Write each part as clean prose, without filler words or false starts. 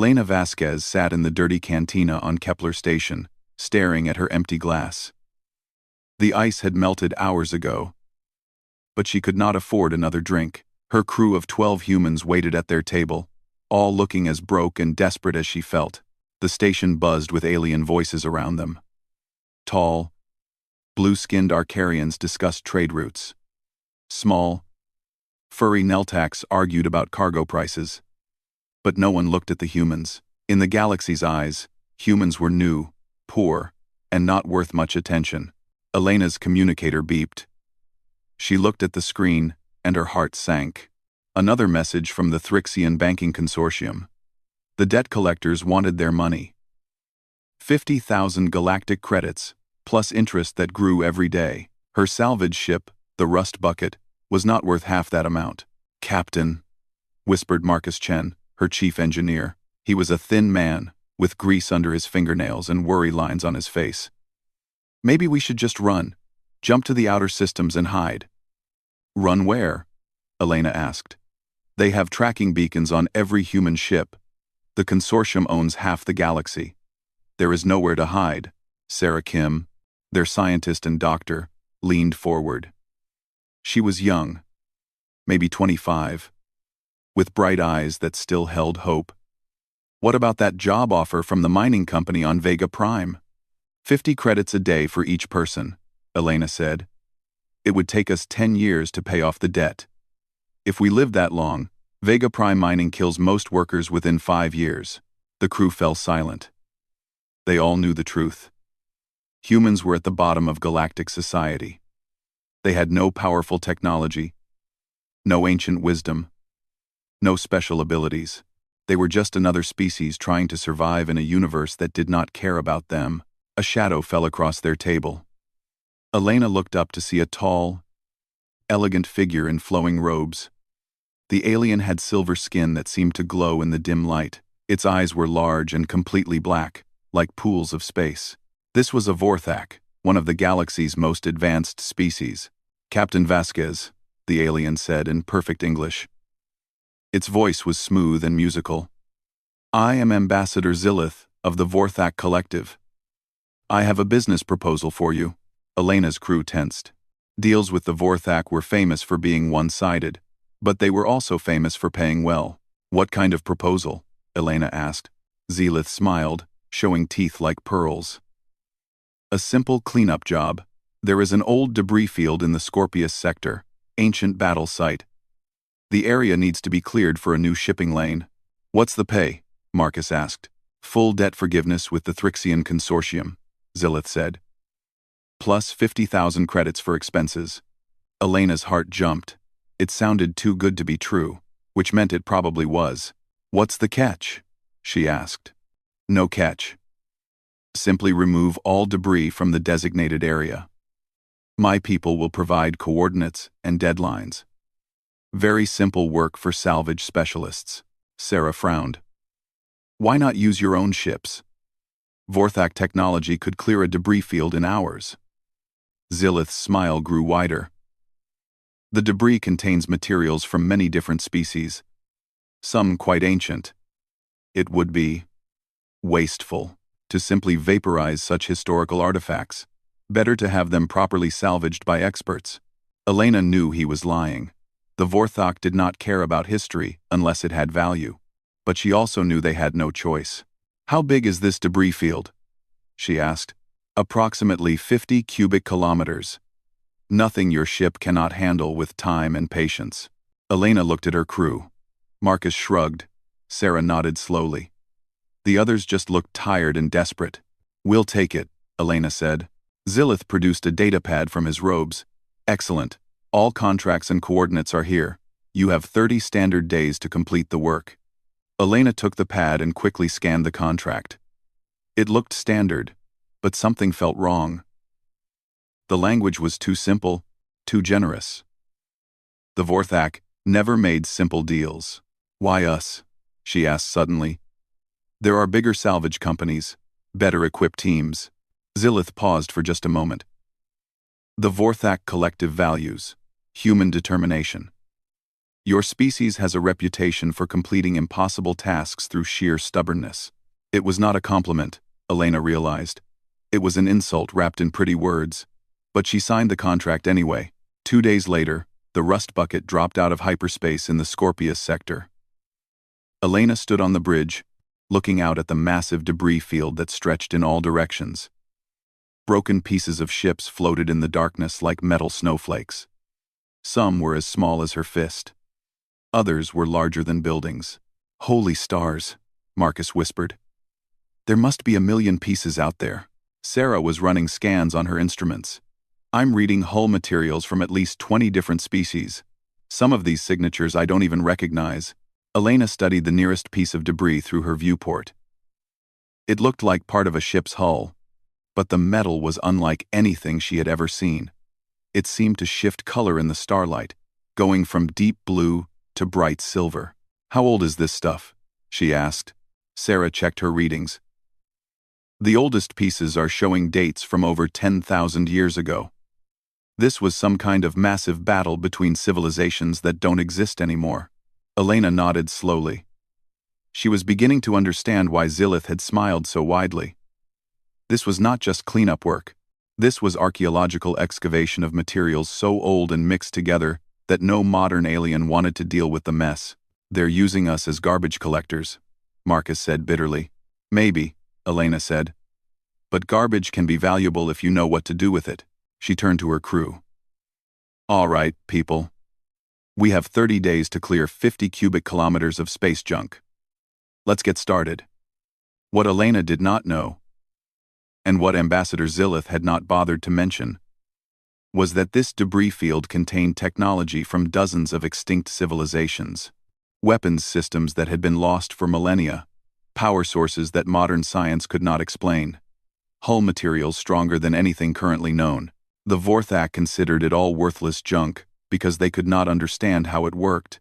Elena Vasquez sat in the dirty cantina on Kepler Station, staring at her empty glass. The ice had melted hours ago, but she could not afford another drink. Her crew of 12 humans waited at their table, all looking as broke and desperate as she felt. The station buzzed with alien voices around them. Tall, blue-skinned Arcarians discussed trade routes. Small, furry Neltacs argued about cargo prices. But no one looked at the humans. In the galaxy's eyes, humans were new, poor, and not worth much attention. Elena's communicator beeped. She looked at the screen, and her heart sank. Another message from the Thrixian Banking Consortium. The debt collectors wanted their money. 50,000 galactic credits, plus interest that grew every day. Her salvage ship, the Rust Bucket, was not worth half that amount. "Captain," whispered Marcus Chen, her chief engineer. He was a thin man, with grease under his fingernails and worry lines on his face. "Maybe we should just run. Jump to the outer systems and hide." "Run where?" Elena asked. "They have tracking beacons on every human ship. The consortium owns half the galaxy. There is nowhere to hide." Sarah Kim, their scientist and doctor, leaned forward. She was young, maybe 25, with bright eyes that still held hope. "What about that job offer from the mining company on Vega Prime?" 50 credits a day for each person," Elena said. "It would take us 10 years to pay off the debt. If we lived that long, Vega Prime mining kills most workers within 5 years." The crew fell silent. They all knew the truth. Humans were at the bottom of galactic society. They had no powerful technology, no ancient wisdom, no special abilities. They were just another species trying to survive in a universe that did not care about them. A shadow fell across their table. Elena looked up to see a tall, elegant figure in flowing robes. The alien had silver skin that seemed to glow in the dim light. Its eyes were large and completely black, like pools of space. This was a Vorthak, one of the galaxy's most advanced species. "Captain Vasquez," the alien said in perfect English. Its voice was smooth and musical. "I am Ambassador Zillith of the Vorthak Collective. I have a business proposal for you." Elena's crew tensed. Deals with the Vorthak were famous for being one-sided, but they were also famous for paying well. "What kind of proposal?" Elena asked. Zillith smiled, showing teeth like pearls. "A simple cleanup job. There is an old debris field in the Scorpius sector, ancient battle site. The area needs to be cleared for a new shipping lane." "What's the pay?" Marcus asked. "Full debt forgiveness with the Thrixian Consortium," Zillith said. "Plus 50,000 credits for expenses." Elena's heart jumped. It sounded too good to be true, which meant it probably was. "What's the catch?" she asked. "No catch. Simply remove all debris from the designated area. My people will provide coordinates and deadlines. Very simple work for salvage specialists." Sarah frowned. "Why not use your own ships? Vorthak technology could clear a debris field in hours." Zillith's smile grew wider. "The debris contains materials from many different species, some quite ancient. It would be wasteful to simply vaporize such historical artifacts. Better to have them properly salvaged by experts." Elena knew he was lying. The Vorthak did not care about history unless it had value, but she also knew they had no choice. "How big is this debris field?" she asked. "Approximately 50 cubic kilometers. Nothing your ship cannot handle with time and patience." Elena looked at her crew. Marcus shrugged. Sarah nodded slowly. The others just looked tired and desperate. "We'll take it," Elena said. Zillith produced a datapad from his robes. "Excellent. All contracts and coordinates are here. You have 30 standard days to complete the work." Elena took the pad and quickly scanned the contract. It looked standard, but something felt wrong. The language was too simple, too generous. The Vorthak never made simple deals. "Why us?" she asked suddenly. "There are bigger salvage companies, better equipped teams." Zillith paused for just a moment. "The Vorthak collective values, human determination. Your species has a reputation for completing impossible tasks through sheer stubbornness. It was not a compliment, Elena realized. It was an insult wrapped in pretty words. But she signed the contract anyway. 2 days later, the rust bucket dropped out of hyperspace in the Scorpius sector. Elena stood on the bridge, looking out at the massive debris field that stretched in all directions. Broken pieces of ships floated in the darkness like metal snowflakes. Some were as small as her fist. Others were larger than buildings. Holy stars, Marcus whispered. There must be a million pieces out there. Sarah was running scans on her instruments. I'm reading hull materials from at least 20 different species. Some of these signatures I don't even recognize. Elena studied the nearest piece of debris through her viewport. It looked like part of a ship's hull, but the metal was unlike anything she had ever seen. It seemed to shift color in the starlight, going from deep blue to bright silver. How old is this stuff? She asked. Sarah checked her readings. The oldest pieces are showing dates from over 10,000 years ago. This was some kind of massive battle between civilizations that don't exist anymore. Elena nodded slowly. She was beginning to understand why Zilith had smiled so widely. This was not just cleanup work. This was archaeological excavation of materials so old and mixed together that no modern alien wanted to deal with the mess. They're using us as garbage collectors, Marcus said bitterly. Maybe, Elena said. But garbage can be valuable if you know what to do with it. She turned to her crew. All right, people. We have 30 days to clear 50 cubic kilometers of space junk. Let's get started. What Elena did not know, and what Ambassador Zilith had not bothered to mention, was that this debris field contained technology from dozens of extinct civilizations. Weapons systems that had been lost for millennia, power sources that modern science could not explain, hull materials stronger than anything currently known. The Vorthak considered it all worthless junk because they could not understand how it worked.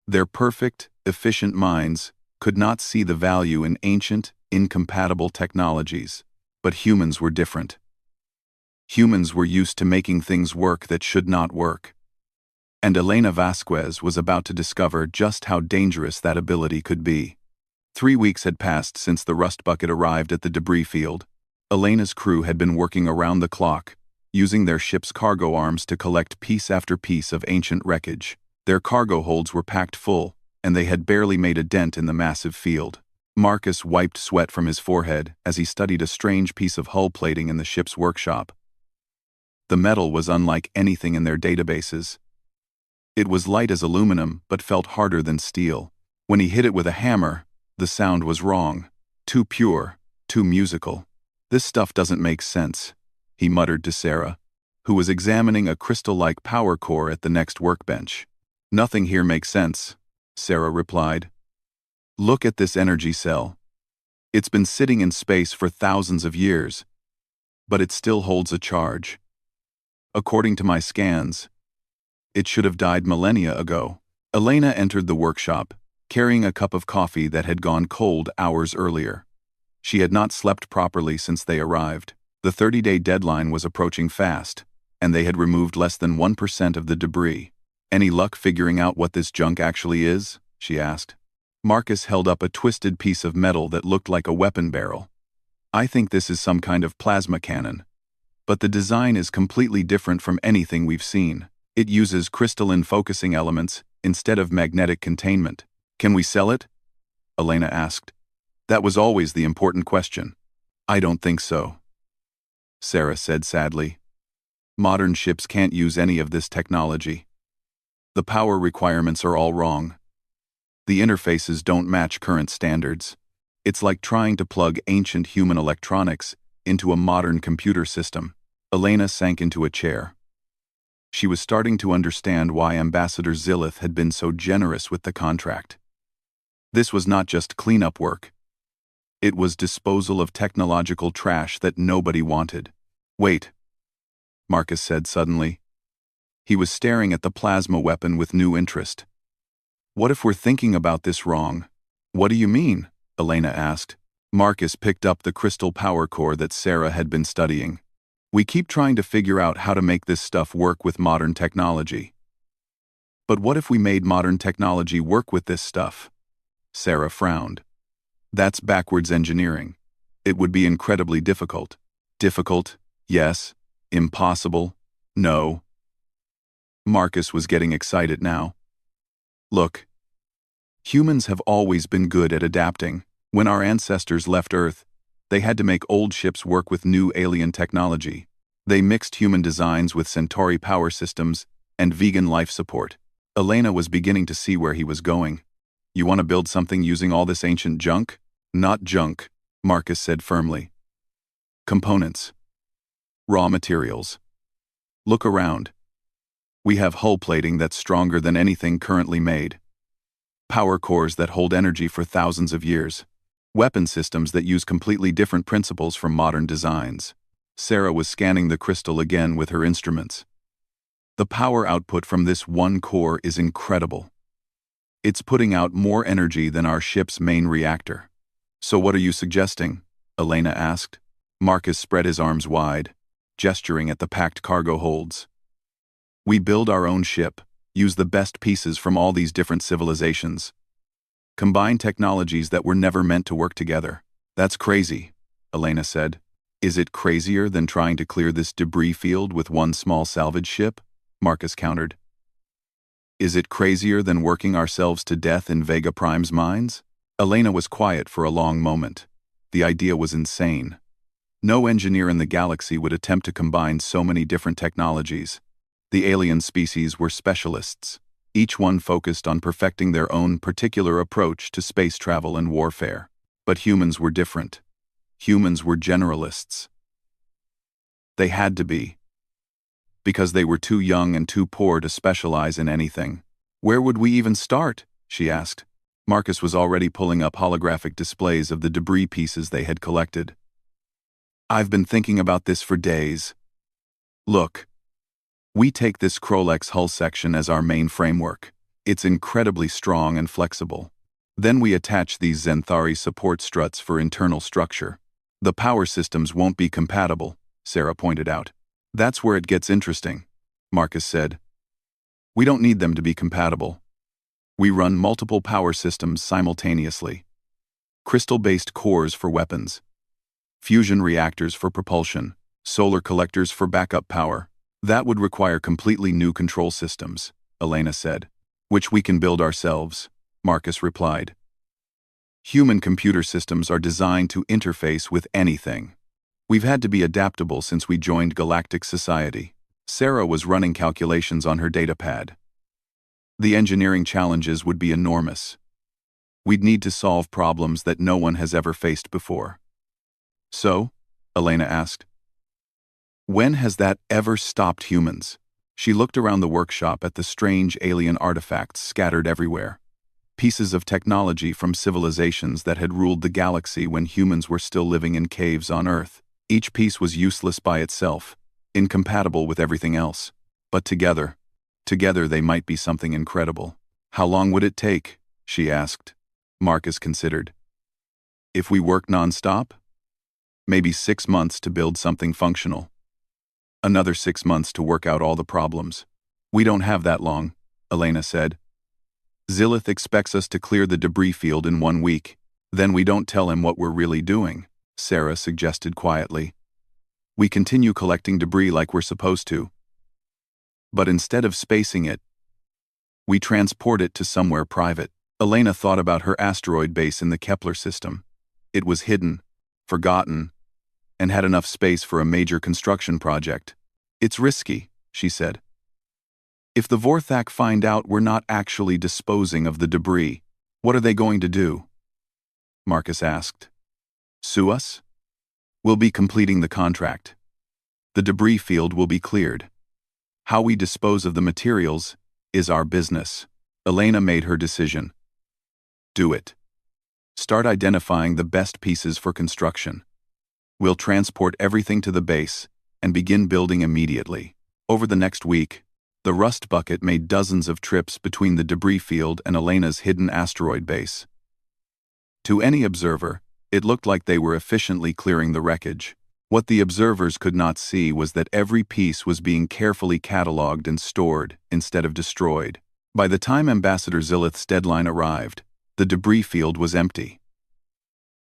Their perfect, efficient minds could not see the value in ancient, incompatible technologies. But humans were different. Humans were used to making things work that should not work. And Elena Vasquez was about to discover just how dangerous that ability could be. 3 weeks had passed since the rust bucket arrived at the debris field. Elena's crew had been working around the clock, using their ship's cargo arms to collect piece after piece of ancient wreckage. Their cargo holds were packed full, and they had barely made a dent in the massive field. Marcus wiped sweat from his forehead as he studied a strange piece of hull plating in the ship's workshop. The metal was unlike anything in their databases. It was light as aluminum but felt harder than steel. When he hit it with a hammer, the sound was wrong. Too pure, too musical. This stuff doesn't make sense, he muttered to Sarah, who was examining a crystal-like power core at the next workbench. Nothing here makes sense, Sarah replied. Look at this energy cell. It's been sitting in space for thousands of years, but it still holds a charge. According to my scans, it should have died millennia ago. Elena entered the workshop, carrying a cup of coffee that had gone cold hours earlier. She had not slept properly since they arrived. The 30-day deadline was approaching fast, and they had removed less than 1% of the debris. Any luck figuring out what this junk actually is? She asked. Marcus held up a twisted piece of metal that looked like a weapon barrel. I think this is some kind of plasma cannon. But the design is completely different from anything we've seen. It uses crystalline focusing elements instead of magnetic containment. Can we sell it? Elena asked. That was always the important question. I don't think so, Sarah said sadly. Modern ships can't use any of this technology. The power requirements are all wrong. The interfaces don't match current standards. It's like trying to plug ancient human electronics into a modern computer system. Elena sank into a chair. She was starting to understand why Ambassador Zilith had been so generous with the contract. This was not just cleanup work. It was disposal of technological trash that nobody wanted. Wait, Marcus said suddenly. He was staring at the plasma weapon with new interest. What if we're thinking about this wrong? What do you mean? Elena asked. Marcus picked up the crystal power core that Sarah had been studying. We keep trying to figure out how to make this stuff work with modern technology. But what if we made modern technology work with this stuff? Sarah frowned. That's backwards engineering. It would be incredibly difficult. Difficult, yes. Impossible, no. Marcus was getting excited now. Look, humans have always been good at adapting. When our ancestors left Earth, they had to make old ships work with new alien technology. They mixed human designs with Centauri power systems and vegan life support. Elena was beginning to see where he was going. You want to build something using all this ancient junk? Not junk, Marcus said firmly. Components. Raw materials. Look around. We have hull plating that's stronger than anything currently made. Power cores that hold energy for thousands of years. Weapon systems that use completely different principles from modern designs. Sarah was scanning the crystal again with her instruments. The power output from this one core is incredible. It's putting out more energy than our ship's main reactor. So what are you suggesting? Elena asked. Marcus spread his arms wide, gesturing at the packed cargo holds. We build our own ship, use the best pieces from all these different civilizations. Combine technologies that were never meant to work together. That's crazy, Elena said. Is it crazier than trying to clear this debris field with one small salvage ship? Marcus countered. Is it crazier than working ourselves to death in Vega Prime's mines? Elena was quiet for a long moment. The idea was insane. No engineer in the galaxy would attempt to combine so many different technologies. The alien species were specialists, each one focused on perfecting their own particular approach to space travel and warfare. But humans were different. Humans were generalists. They had to be. Because they were too young and too poor to specialize in anything. Where would we even start? She asked. Marcus was already pulling up holographic displays of the debris pieces they had collected. I've been thinking about this for days. Look. We take this Krolex hull section as our main framework. It's incredibly strong and flexible. Then we attach these Zenthari support struts for internal structure. The power systems won't be compatible, Sarah pointed out. That's where it gets interesting, Marcus said. We don't need them to be compatible. We run multiple power systems simultaneously. Crystal-based cores for weapons. Fusion reactors for propulsion. Solar collectors for backup power. That would require completely new control systems, Elena said. Which we can build ourselves, Marcus replied. Human computer systems are designed to interface with anything. We've had to be adaptable since we joined Galactic Society. Sarah was running calculations on her datapad. The engineering challenges would be enormous. We'd need to solve problems that no one has ever faced before. So? Elena asked. When has that ever stopped humans? She looked around the workshop at the strange alien artifacts scattered everywhere. Pieces of technology from civilizations that had ruled the galaxy when humans were still living in caves on Earth. Each piece was useless by itself, incompatible with everything else. But together they might be something incredible. How long would it take? She asked. Marcus considered. If we work non-stop? Maybe 6 months to build something functional. Another 6 months to work out all the problems. We don't have that long, Elena said. Zilith expects us to clear the debris field in 1 week. Then we don't tell him what we're really doing, Sarah suggested quietly. We continue collecting debris like we're supposed to. But instead of spacing it, we transport it to somewhere private. Elena thought about her asteroid base in the Kepler system. It was hidden, forgotten, and had enough space for a major construction project. It's risky, she said. If the Vorthak find out we're not actually disposing of the debris, what are they going to do? Marcus asked. Sue us? We'll be completing the contract. The debris field will be cleared. How we dispose of the materials is our business. Elena made her decision. Do it. Start identifying the best pieces for construction. We'll transport everything to the base and begin building immediately. Over the next week, the Rust Bucket made dozens of trips between the debris field and Elena's hidden asteroid base. To any observer, it looked like they were efficiently clearing the wreckage. What the observers could not see was that every piece was being carefully catalogued and stored instead of destroyed. By the time Ambassador Zilith's deadline arrived, the debris field was empty.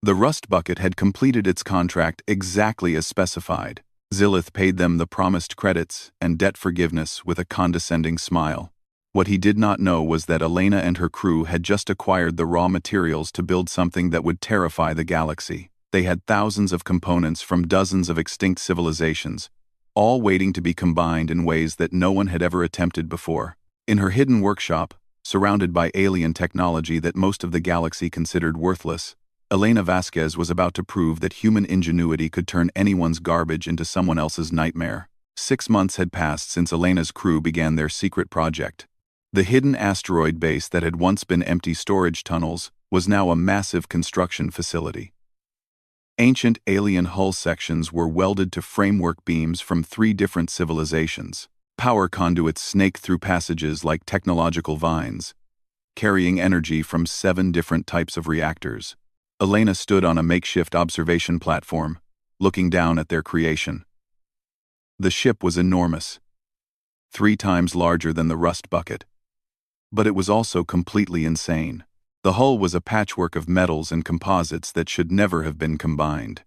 The rust bucket had completed its contract exactly as specified. Zilith paid them the promised credits and debt forgiveness with a condescending smile. What he did not know was that Elena and her crew had just acquired the raw materials to build something that would terrify the galaxy. They had thousands of components from dozens of extinct civilizations, all waiting to be combined in ways that no one had ever attempted before. In her hidden workshop, surrounded by alien technology that most of the galaxy considered worthless, Elena Vasquez was about to prove that human ingenuity could turn anyone's garbage into someone else's nightmare. 6 months had passed since Elena's crew began their secret project. The hidden asteroid base that had once been empty storage tunnels was now a massive construction facility. Ancient alien hull sections were welded to framework beams from 3 different civilizations. Power conduits snaked through passages like technological vines, carrying energy from 7 different types of reactors. Elena stood on a makeshift observation platform, looking down at their creation. The ship was enormous, 3 times larger than the rust bucket. But it was also completely insane. The hull was a patchwork of metals and composites that should never have been combined.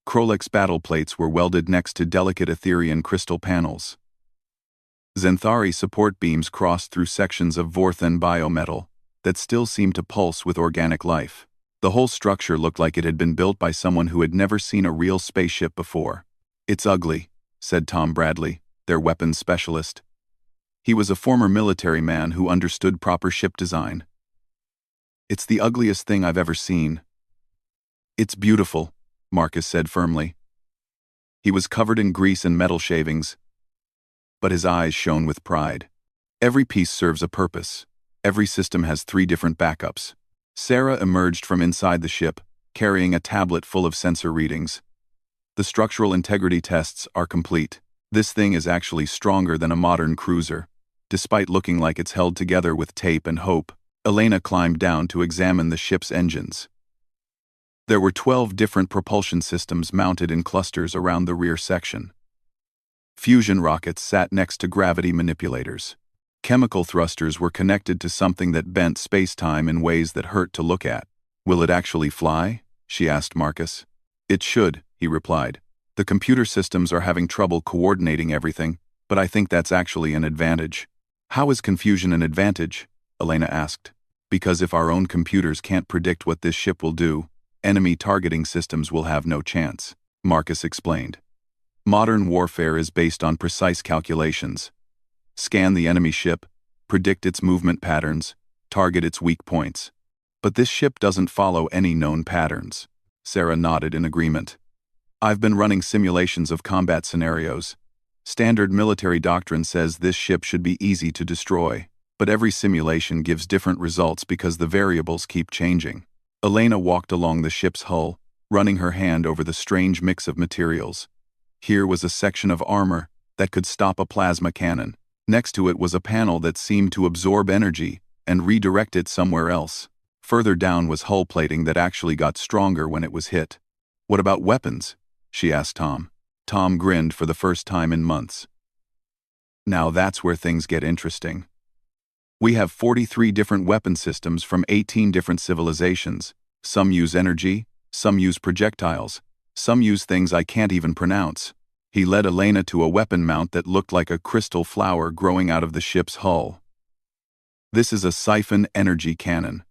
Krolex battle plates were welded next to delicate Etherian crystal panels. Xanthari support beams crossed through sections of Vorthan biometal that still seemed to pulse with organic life. The whole structure looked like it had been built by someone who had never seen a real spaceship before. "It's ugly," said Tom Bradley, their weapons specialist. He was a former military man who understood proper ship design. "It's the ugliest thing I've ever seen." "It's beautiful," Marcus said firmly. He was covered in grease and metal shavings, but his eyes shone with pride. "Every piece serves a purpose. Every system has 3 different backups." Sarah emerged from inside the ship, carrying a tablet full of sensor readings. "The structural integrity tests are complete. This thing is actually stronger than a modern cruiser, despite looking like it's held together with tape and hope." Elena climbed down to examine the ship's engines. There were 12 different propulsion systems mounted in clusters around the rear section. Fusion rockets sat next to gravity manipulators. Chemical thrusters were connected to something that bent space-time in ways that hurt to look at. "Will it actually fly?" she asked Marcus. "It should," he replied. "The computer systems are having trouble coordinating everything, but I think that's actually an advantage." "How is confusion an advantage?" Elena asked. "Because if our own computers can't predict what this ship will do, enemy targeting systems will have no chance," Marcus explained. "Modern warfare is based on precise calculations. Scan the enemy ship, predict its movement patterns, target its weak points. But this ship doesn't follow any known patterns." Sarah nodded in agreement. "I've been running simulations of combat scenarios. Standard military doctrine says this ship should be easy to destroy, but every simulation gives different results because the variables keep changing." Elena walked along the ship's hull, running her hand over the strange mix of materials. Here was a section of armor that could stop a plasma cannon. Next to it was a panel that seemed to absorb energy and redirect it somewhere else. Further down was hull plating that actually got stronger when it was hit. "What about weapons?" she asked Tom. Tom grinned for the first time in months. "Now that's where things get interesting. We have 43 different weapon systems from 18 different civilizations. Some use energy, some use projectiles, some use things I can't even pronounce." He led Elena to a weapon mount that looked like a crystal flower growing out of the ship's hull. "This is a siphon energy cannon.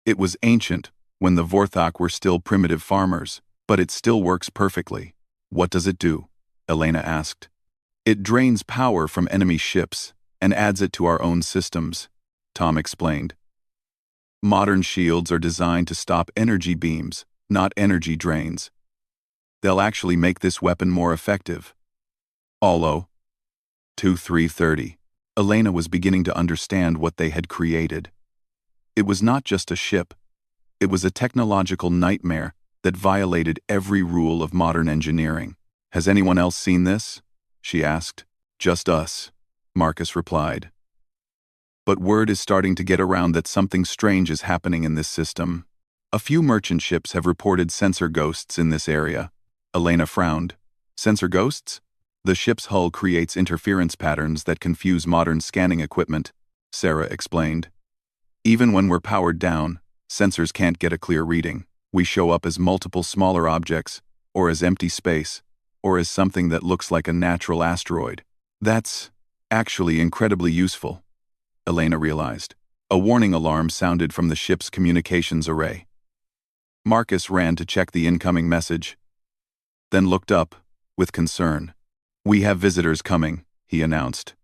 It was ancient, when the Vorthok were still primitive farmers, but it still works perfectly." "What does it do?" Elena asked. "It drains power from enemy ships and adds it to our own systems," Tom explained. "Modern shields are designed to stop energy beams, not energy drains. They'll actually make this weapon more effective." Allo 2330. Elena was beginning to understand what they had created. It was not just a ship. It was a technological nightmare that violated every rule of modern engineering. "Has anyone else seen this?" she asked. "Just us," Marcus replied. "But word is starting to get around that something strange is happening in this system. A few merchant ships have reported sensor ghosts in this area." Elena frowned. "Sensor ghosts?" "The ship's hull creates interference patterns that confuse modern scanning equipment. Sarah explained. Even when we're powered down, sensors can't get a clear reading. We show up as multiple smaller objects, or as empty space, or as something that looks like a natural asteroid. That's actually incredibly useful, Elena realized. A warning alarm sounded from the ship's communications array. Marcus ran to check the incoming message, then looked up, with concern. "We have visitors coming," he announced.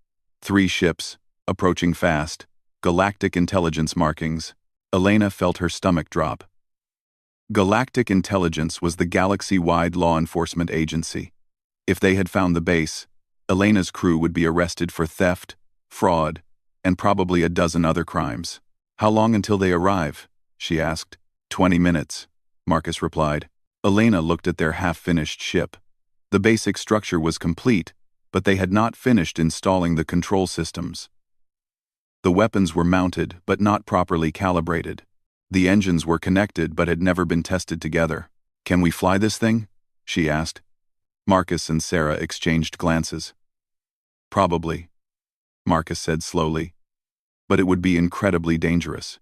3 ships, approaching fast, Galactic intelligence markings. Elena felt her stomach drop. Galactic Intelligence was the galaxy-wide law enforcement agency. If they had found the base, Elena's crew would be arrested for theft, fraud, and probably a dozen other crimes. "How long until they arrive?" she asked. 20 minutes, Marcus replied. Elena looked at their half-finished ship. The basic structure was complete, but they had not finished installing the control systems. The weapons were mounted, but not properly calibrated. The engines were connected, but had never been tested together. "Can we fly this thing?" she asked. Marcus and Sarah exchanged glances. "Probably," Marcus said slowly. "But it would be incredibly dangerous.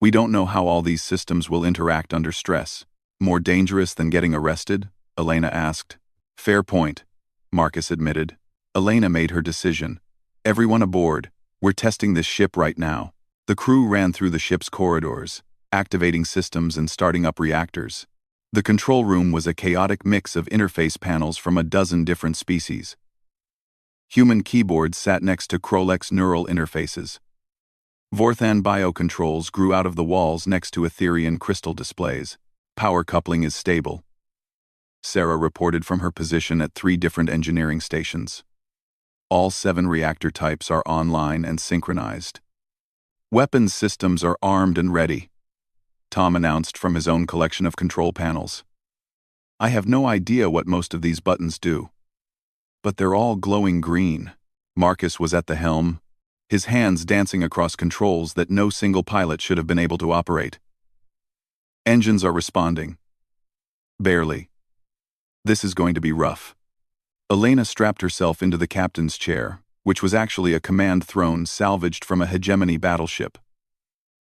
We don't know how all these systems will interact under stress." "More dangerous than getting arrested?" Elena asked. "Fair point," Marcus admitted. Elena made her decision. "Everyone aboard. We're testing this ship right now." The crew ran through the ship's corridors, activating systems and starting up reactors. The control room was a chaotic mix of interface panels from a dozen different species. Human keyboards sat next to Krolex neural interfaces. Vorthan biocontrols grew out of the walls next to Etherian crystal displays. "Power coupling is stable," Sarah reported from her position at 3 different engineering stations. "All 7 reactor types are online and synchronized. Weapons systems are armed and ready," Tom announced from his own collection of control panels. "I have no idea what most of these buttons do, but they're all glowing green." Marcus was at the helm, his hands dancing across controls that no single pilot should have been able to operate. "Engines are responding. Barely. This is going to be rough." Elena strapped herself into the captain's chair, which was actually a command throne salvaged from a hegemony battleship.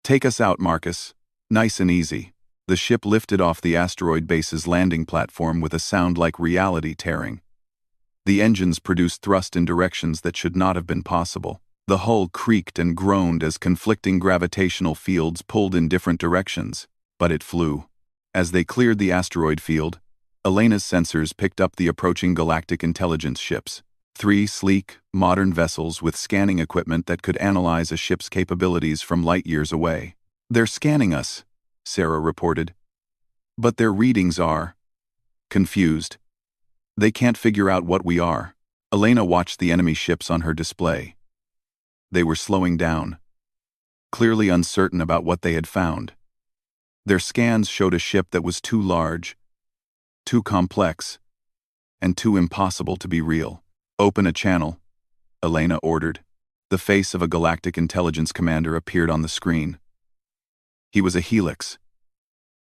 "Take us out, Marcus. Nice and easy." The ship lifted off the asteroid base's landing platform with a sound like reality tearing. The engines produced thrust in directions that should not have been possible. The hull creaked and groaned as conflicting gravitational fields pulled in different directions, but it flew. As they cleared the asteroid field, Elena's sensors picked up the approaching galactic intelligence ships. 3 sleek, modern vessels with scanning equipment that could analyze a ship's capabilities from light years away. "They're scanning us," Sarah reported. "But their readings are confused. They can't figure out what we are." Elena watched the enemy ships on her display. They were slowing down, clearly uncertain about what they had found. Their scans showed a ship that was too large, too complex, and too impossible to be real. "Open a channel," Elena ordered. The face of a galactic intelligence commander appeared on the screen. He was a helix,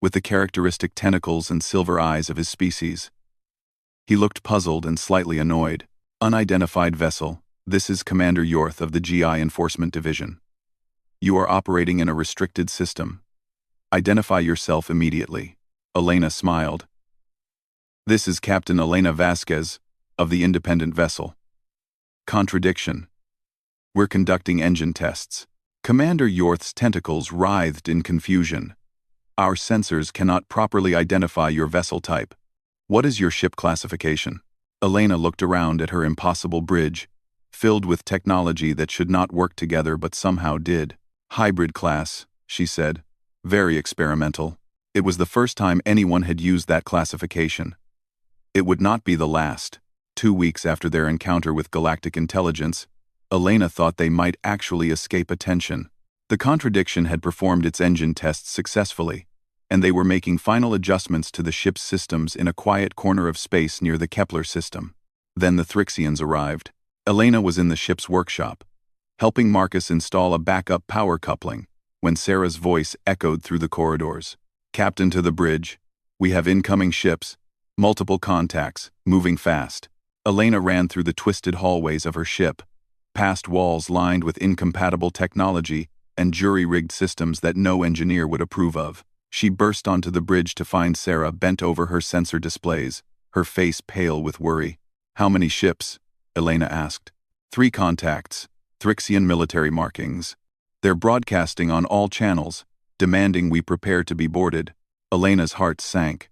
with the characteristic tentacles and silver eyes of his species. He looked puzzled and slightly annoyed. "Unidentified vessel, this is Commander Yorth of the GI Enforcement Division. You are operating in a restricted system. Identify yourself immediately." Elena smiled. "This is Captain Elena Vasquez, of the independent vessel." Contradiction. "We're conducting engine tests." Commander Yorth's tentacles writhed in confusion. "Our sensors cannot properly identify your vessel type. What is your ship classification?" Elena looked around at her impossible bridge, filled with technology that should not work together but somehow did. "Hybrid class," she said. "Very experimental." It was the first time anyone had used that classification. It would not be the last. 2 weeks after their encounter with galactic intelligence, Elena thought they might actually escape attention. The contradiction had performed its engine tests successfully, and they were making final adjustments to the ship's systems in a quiet corner of space near the Kepler system. Then the Thrixians arrived. Elena was in the ship's workshop, helping Marcus install a backup power coupling, when Sarah's voice echoed through the corridors. "Captain to the bridge. We have incoming ships. Multiple contacts, moving fast." Elena ran through the twisted hallways of her ship, past walls lined with incompatible technology and jury-rigged systems that no engineer would approve of. She burst onto the bridge to find Sarah bent over her sensor displays, her face pale with worry. "How many ships?" Elena asked. "3 contacts, Thrixian military markings. They're broadcasting on all channels, demanding we prepare to be boarded." Elena's heart sank.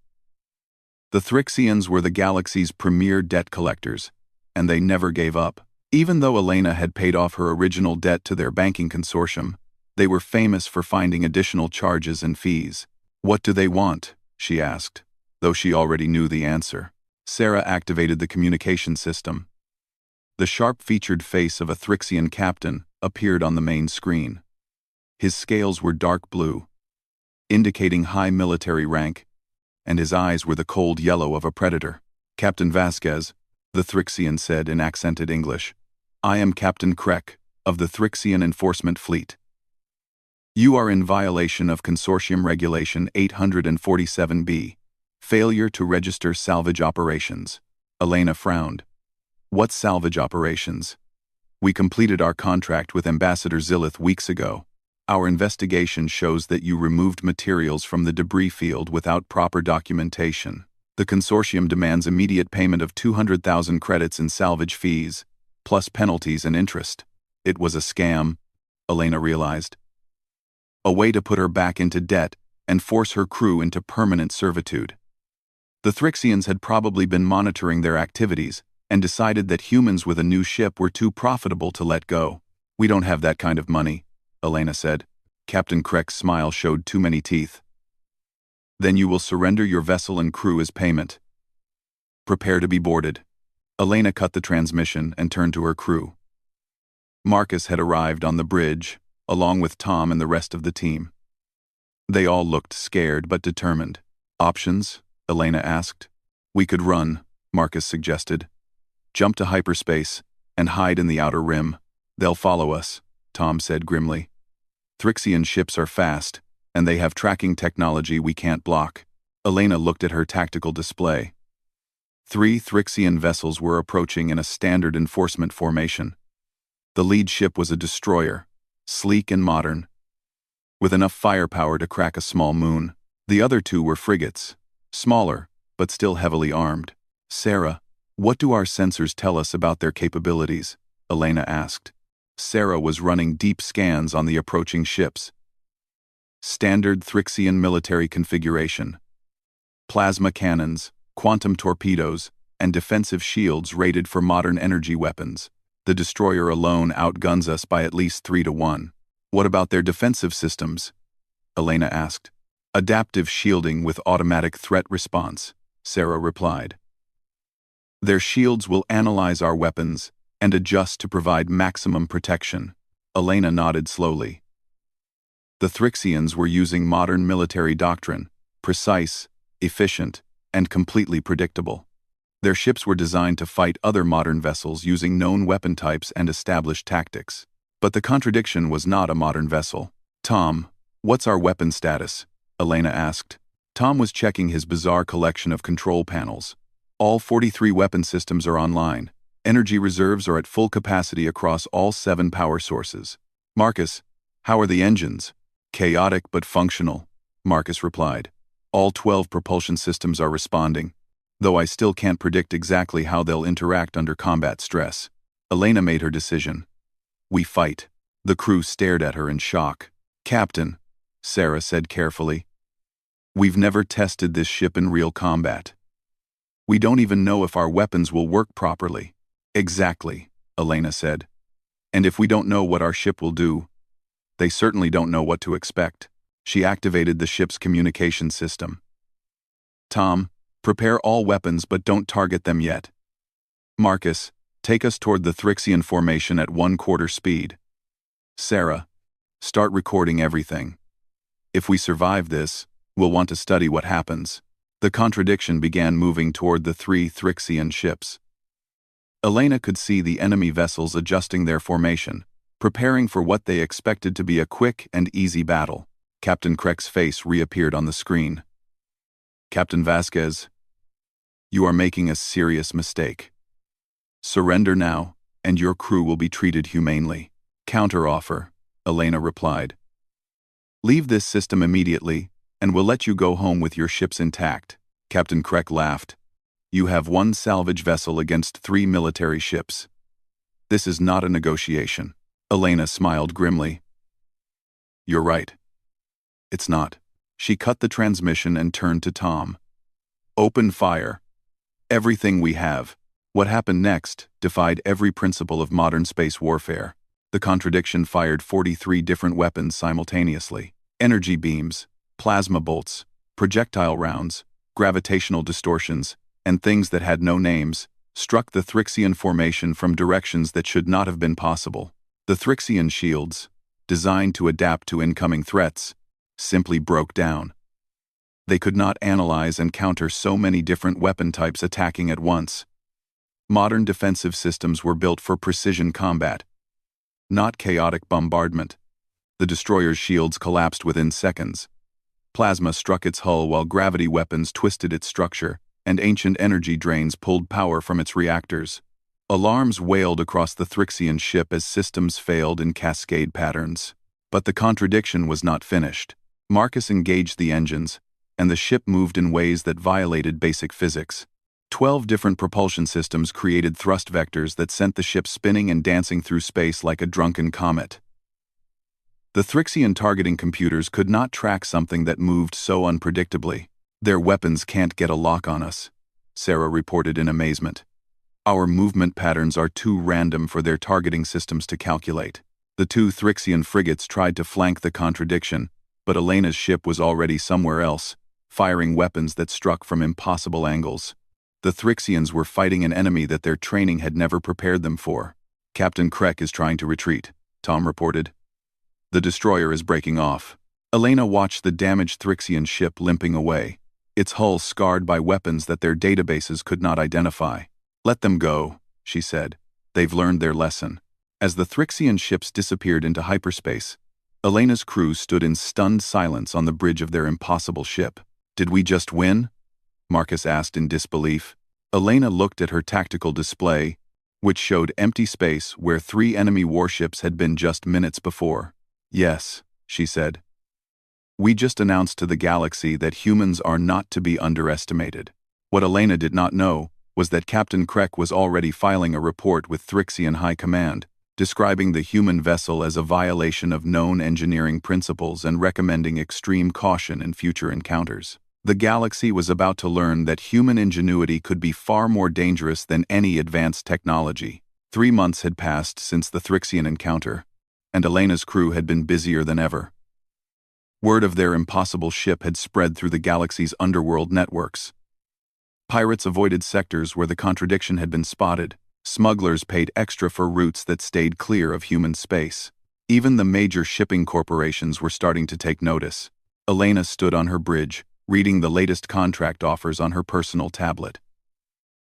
The Thrixians were the galaxy's premier debt collectors, and they never gave up. Even though Elena had paid off her original debt to their banking consortium, they were famous for finding additional charges and fees. "What do they want?" she asked, though she already knew the answer. Sarah activated the communication system. The sharp-featured face of a Thrixian captain appeared on the main screen. His scales were dark blue, indicating high military rank, and his eyes were the cold yellow of a predator. "Captain Vasquez," the Thrixian said in accented English, "I am Captain Krek, of the Thrixian Enforcement Fleet. You are in violation of Consortium Regulation 847B, failure to register salvage operations." Elena frowned. "What salvage operations?" "We completed our contract with Ambassador Zillith weeks ago. Our investigation shows that you removed materials from the debris field without proper documentation. The consortium demands immediate payment of 200,000 credits in salvage fees, plus penalties and interest." It was a scam, Elena realized. A way to put her back into debt and force her crew into permanent servitude. The Thrixians had probably been monitoring their activities and decided that humans with a new ship were too profitable to let go. "We don't have that kind of money," Elena said. Captain Krek's smile showed too many teeth. "Then you will surrender your vessel and crew as payment. Prepare to be boarded." Elena cut the transmission and turned to her crew. Marcus had arrived on the bridge, along with Tom and the rest of the team. They all looked scared but determined. "Options?" Elena asked. "We could run," Marcus suggested. "Jump to hyperspace and hide in the outer rim. They'll follow us," Tom said grimly. "Thrixian ships are fast, and they have tracking technology we can't block." Elena looked at her tactical display. 3 Thrixian vessels were approaching in a standard enforcement formation. The lead ship was a destroyer, sleek and modern, with enough firepower to crack a small moon. The other 2 were frigates, smaller, but still heavily armed. "Sarah, what do our sensors tell us about their capabilities?" Elena asked. Sarah was running deep scans on the approaching ships. Standard Thrixian military configuration. Plasma cannons, quantum torpedoes, and defensive shields rated for modern energy weapons. The destroyer alone outguns us by at least 3 to 1. "What about their defensive systems?" Elena asked. "Adaptive shielding with automatic threat response," Sarah replied. "Their shields will analyze our weapons and adjust to provide maximum protection." Elena nodded slowly. The Thrixians were using modern military doctrine, precise, efficient, and completely predictable. Their ships were designed to fight other modern vessels using known weapon types and established tactics. But the contradiction was not a modern vessel. "Tom, what's our weapon status?" Elena asked. Tom was checking his bizarre collection of control panels. "All 43 weapon systems are online. Energy reserves are at full capacity across all 7 power sources." "Marcus, how are the engines?" "Chaotic but functional," Marcus replied. "All 12 propulsion systems are responding, though I still can't predict exactly how they'll interact under combat stress." Elena made her decision. "We fight." The crew stared at her in shock. "Captain," Sarah said carefully, "we've never tested this ship in real combat. We don't even know if our weapons will work properly." "Exactly," Elena said. "And if we don't know what our ship will do, they certainly don't know what to expect." She activated the ship's communication system. "Tom, prepare all weapons but don't target them yet. Marcus, take us toward the Thrixian formation at 1/4 speed. Sarah, start recording everything. If we survive this, we'll want to study what happens." The contradiction began moving toward the 3 Thrixian ships. Elena could see the enemy vessels adjusting their formation, preparing for what they expected to be a quick and easy battle. Captain Krek's face reappeared on the screen. "Captain Vasquez, you are making a serious mistake. Surrender now, and your crew will be treated humanely. Counteroffer, Elena replied. Leave this system immediately, and we'll let you go home with your ships intact. Captain Krek laughed. You have one salvage vessel against 3 military ships. This is not a negotiation. Elena smiled grimly. You're right. It's not. She cut the transmission and turned to Tom. Open fire. Everything we have. What happened next defied every principle of modern space warfare. The contradiction fired 43 different weapons simultaneously. Energy beams, plasma bolts, projectile rounds, gravitational distortions, and things that had no names, struck the Thrixian formation from directions that should not have been possible. The Thrixian shields, designed to adapt to incoming threats, simply broke down. They could not analyze and counter so many different weapon types attacking at once. Modern defensive systems were built for precision combat, not chaotic bombardment. The destroyer's shields collapsed within seconds. Plasma struck its hull while gravity weapons twisted its structure, and ancient energy drains pulled power from its reactors. Alarms wailed across the Thrixian ship as systems failed in cascade patterns. But the contradiction was not finished. Marcus engaged the engines, and the ship moved in ways that violated basic physics. 12 different propulsion systems created thrust vectors that sent the ship spinning and dancing through space like a drunken comet. The Thrixian targeting computers could not track something that moved so unpredictably. Their weapons can't get a lock on us, Sarah reported in amazement. Our movement patterns are too random for their targeting systems to calculate. The 2 Thrixian frigates tried to flank the contradiction, but Elena's ship was already somewhere else, firing weapons that struck from impossible angles. The Thrixians were fighting an enemy that their training had never prepared them for. Captain Krek is trying to retreat, Tom reported. The destroyer is breaking off. Elena watched the damaged Thrixian ship limping away, its hull scarred by weapons that their databases could not identify. Let them go, she said. They've learned their lesson. As the Thrixian ships disappeared into hyperspace, Elena's crew stood in stunned silence on the bridge of their impossible ship. Did we just win? Marcus asked in disbelief. Elena looked at her tactical display, which showed empty space where 3 enemy warships had been just minutes before. Yes, she said. We just announced to the galaxy that humans are not to be underestimated. What Elena did not know was that Captain Krek was already filing a report with Thrixian High Command, describing the human vessel as a violation of known engineering principles and recommending extreme caution in future encounters. The galaxy was about to learn that human ingenuity could be far more dangerous than any advanced technology. 3 months had passed since the Thrixian encounter, and Elena's crew had been busier than ever. Word of their impossible ship had spread through the galaxy's underworld networks. Pirates avoided sectors where the contradiction had been spotted. Smugglers paid extra for routes that stayed clear of human space. Even the major shipping corporations were starting to take notice. Elena stood on her bridge, reading the latest contract offers on her personal tablet.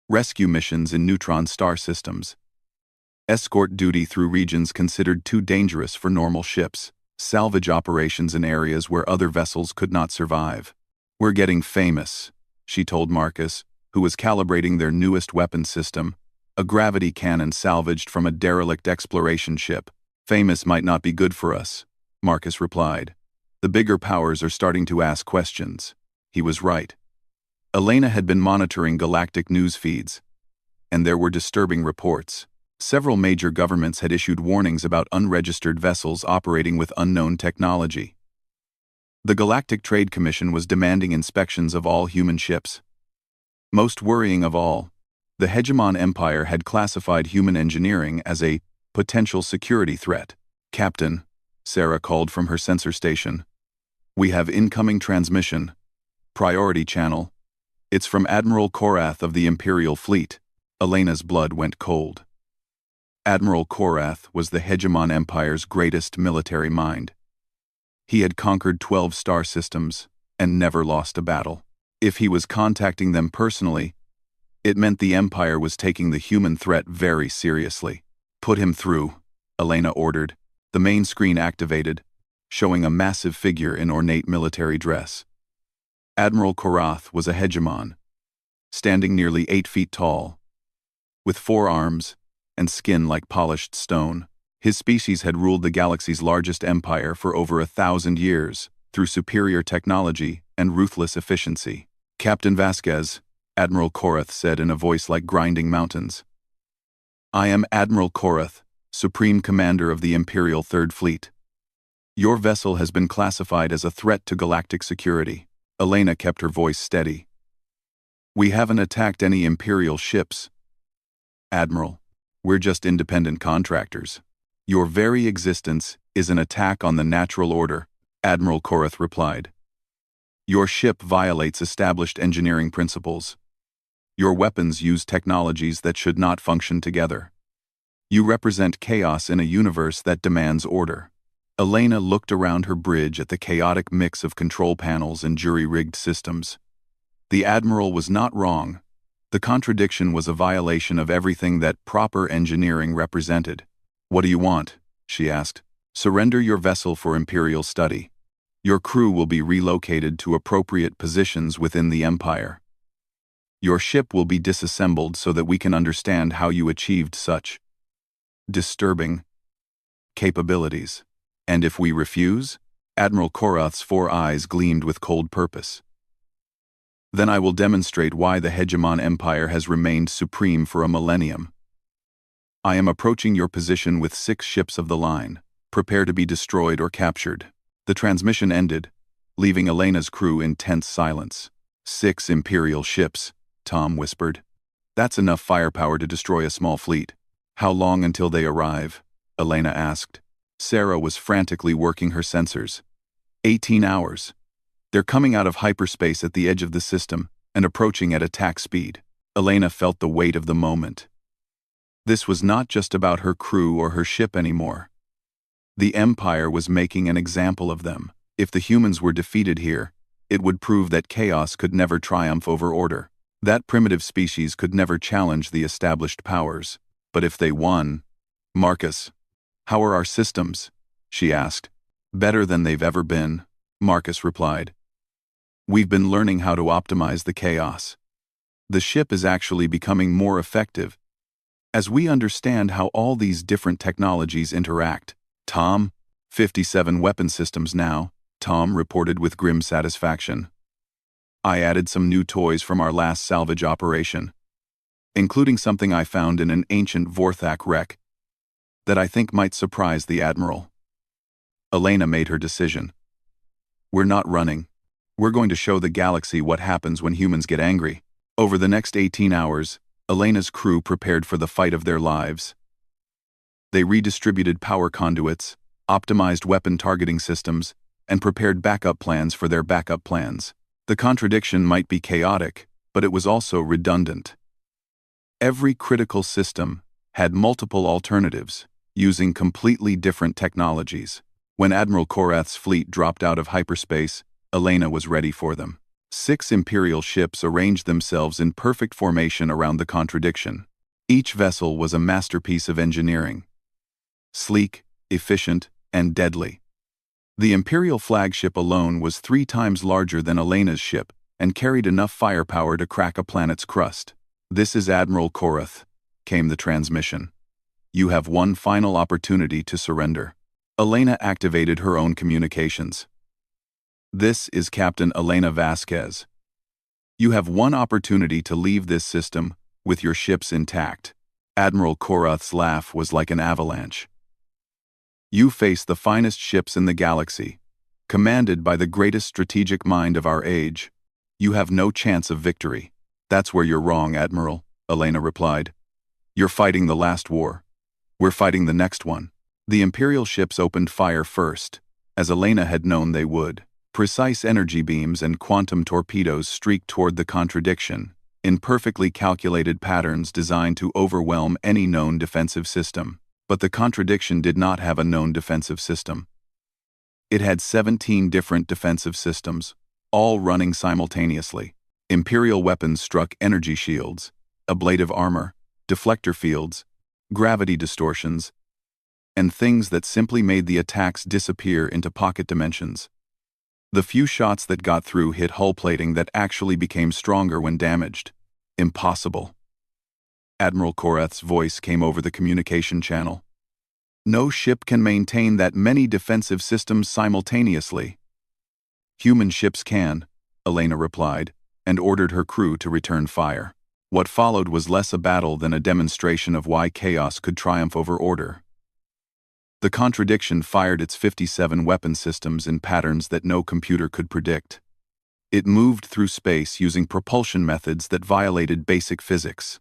Rescue missions in neutron star systems. Escort duty through regions considered too dangerous for normal ships. Salvage operations in areas where other vessels could not survive. We're getting famous, she told Marcus, who was calibrating their newest weapon system, a gravity cannon salvaged from a derelict exploration ship. Famous might not be good for us, Marcus replied. The bigger powers are starting to ask questions. He was right. Elena had been monitoring galactic news feeds, and there were disturbing reports. Several major governments had issued warnings about unregistered vessels operating with unknown technology. The Galactic Trade Commission was demanding inspections of all human ships. Most worrying of all, the Hegemon Empire had classified human engineering as a potential security threat. Captain, Sarah called from her sensor station. We have incoming transmission. Priority channel. It's from Admiral Korath of the Imperial Fleet. Elena's blood went cold. Admiral Korath was the Hegemon Empire's greatest military mind. He had conquered 12 star systems and never lost a battle. If he was contacting them personally, it meant the Empire was taking the human threat very seriously. Put him through, Elena ordered. The main screen activated, showing a massive figure in ornate military dress. Admiral Korath was a Hegemon, standing nearly 8 feet tall. With 4 arms, and skin like polished stone. His species had ruled the galaxy's largest empire for over 1,000 years, through superior technology and ruthless efficiency. "Captain Vasquez," Admiral Korath said in a voice like grinding mountains. "I am Admiral Korath, Supreme Commander of the Imperial Third Fleet. Your vessel has been classified as a threat to galactic security." Elena kept her voice steady. "We haven't attacked any Imperial ships, Admiral. We're just independent contractors. Your very existence is an attack on the natural order," Admiral Korath replied. "Your ship violates established engineering principles. Your weapons use technologies that should not function together. You represent chaos in a universe that demands order." Elena looked around her bridge at the chaotic mix of control panels and jury-rigged systems. The Admiral was not wrong. The contradiction was a violation of everything that proper engineering represented. "What do you want?" she asked. "Surrender your vessel for Imperial study. Your crew will be relocated to appropriate positions within the Empire. Your ship will be disassembled so that we can understand how you achieved such disturbing capabilities. And if we refuse?" Admiral Korath's 4 eyes gleamed with cold purpose. "Then I will demonstrate why the hegemon empire has remained supreme for a millennium. I am approaching your position with 6 ships of the line. Prepare to be destroyed or captured." The transmission ended, leaving Elena's crew in tense silence. 6 Imperial ships, Tom whispered. "That's enough firepower to destroy a small fleet." "How long until they arrive?" Elena asked. Sarah was frantically working her sensors. 18 hours. They're coming out of hyperspace at the edge of the system and approaching at attack speed. Elena felt the weight of the moment. This was not just about her crew or her ship anymore. The Empire was making an example of them. If the humans were defeated here, it would prove that chaos could never triumph over order. That primitive species could never challenge the established powers. But if they won... "Marcus, how are our systems?" she asked. "Better than they've ever been," Marcus replied. "We've been learning how to optimize the chaos. The ship is actually becoming more effective as we understand how all these different technologies interact." "Tom, 57 weapon systems now," Tom reported with grim satisfaction. "I added some new toys from our last salvage operation, including something I found in an ancient Vorthak wreck that I think might surprise the Admiral." Elena made her decision. "We're not running. We're going to show the galaxy what happens when humans get angry." Over the next 18 hours, Elena's crew prepared for the fight of their lives. They redistributed power conduits, optimized weapon targeting systems, and prepared backup plans for their backup plans. The contradiction might be chaotic, but it was also redundant. Every critical system had multiple alternatives, using completely different technologies. When Admiral Korath's fleet dropped out of hyperspace, Elena was ready for them. 6 Imperial ships arranged themselves in perfect formation around the contradiction. Each vessel was a masterpiece of engineering. Sleek, efficient, and deadly. The Imperial flagship alone was 3 times larger than Elena's ship and carried enough firepower to crack a planet's crust. "This is Admiral Korath," came the transmission. "You have one final opportunity to surrender." Elena activated her own communications. "This is Captain Elena Vasquez. You have one opportunity to leave this system with your ships intact." Admiral Korath's laugh was like an avalanche. "You face the finest ships in the galaxy, commanded by the greatest strategic mind of our age. You have no chance of victory." "That's where you're wrong, Admiral," Elena replied. "You're fighting the last war. We're fighting the next one." The Imperial ships opened fire first, as Elena had known they would. Precise energy beams and quantum torpedoes streaked toward the contradiction, in perfectly calculated patterns designed to overwhelm any known defensive system. But the contradiction did not have a known defensive system. It had 17 different defensive systems, all running simultaneously. Imperial weapons struck energy shields, ablative armor, deflector fields, gravity distortions, and things that simply made the attacks disappear into pocket dimensions. The few shots that got through hit hull plating that actually became stronger when damaged. Impossible. Admiral Korath's voice came over the communication channel. No ship can maintain that many defensive systems simultaneously. Human ships can, Elena replied, and ordered her crew to return fire. What followed was less a battle than a demonstration of why chaos could triumph over order. The contradiction fired its 57 weapon systems in patterns that no computer could predict. It moved through space using propulsion methods that violated basic physics.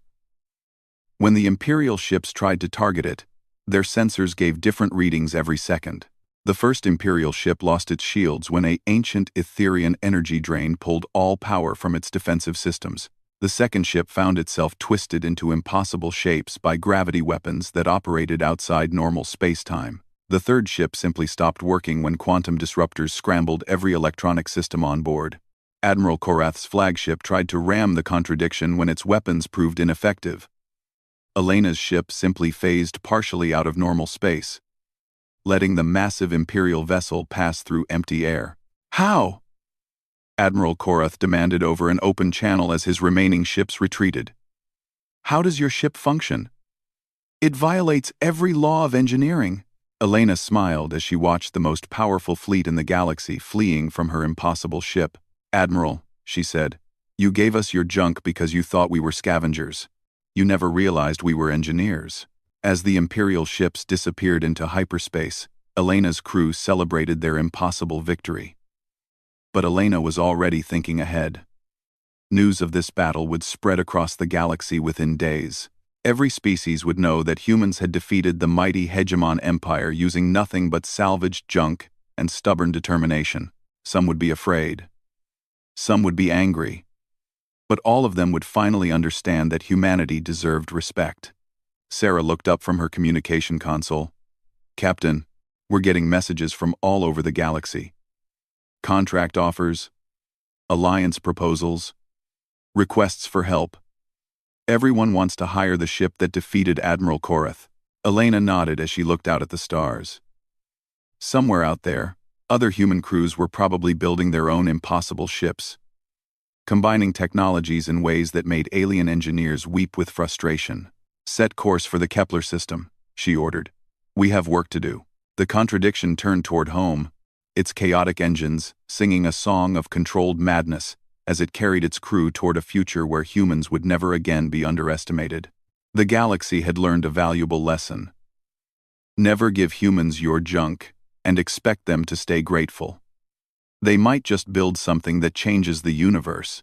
When the Imperial ships tried to target it, their sensors gave different readings every second. The first Imperial ship lost its shields when an ancient Etherian energy drain pulled all power from its defensive systems. The second ship found itself twisted into impossible shapes by gravity weapons that operated outside normal space-time. The third ship simply stopped working when quantum disruptors scrambled every electronic system on board. Admiral Korath's flagship tried to ram the contradiction when its weapons proved ineffective. Elena's ship simply phased partially out of normal space, letting the massive Imperial vessel pass through empty air. How? Admiral Korath demanded over an open channel as his remaining ships retreated. How does your ship function? It violates every law of engineering. Elena smiled as she watched the most powerful fleet in the galaxy fleeing from her impossible ship. Admiral, she said, you gave us your junk because you thought we were scavengers. You never realized we were engineers. As the Imperial ships disappeared into hyperspace, Elena's crew celebrated their impossible victory. But Elena was already thinking ahead. News of this battle would spread across the galaxy within days. Every species would know that humans had defeated the mighty hegemon empire using nothing but salvaged junk and stubborn determination. Some would be afraid. Some would be angry. But all of them would finally understand that humanity deserved respect. Sarah looked up from her communication console. Captain, we're getting messages from all over the galaxy. Contract offers, alliance proposals, requests for help. Everyone wants to hire the ship that defeated Admiral Korath. Elena nodded as she looked out at the stars. Somewhere out there, other human crews were probably building their own impossible ships, combining technologies in ways that made alien engineers weep with frustration. Set course for the Kepler system, she ordered. We have work to do. The contradiction turned toward home, its chaotic engines singing a song of controlled madness as it carried its crew toward a future where humans would never again be underestimated. The galaxy had learned a valuable lesson. Never give humans your junk and expect them to stay grateful. They might just build something that changes the universe,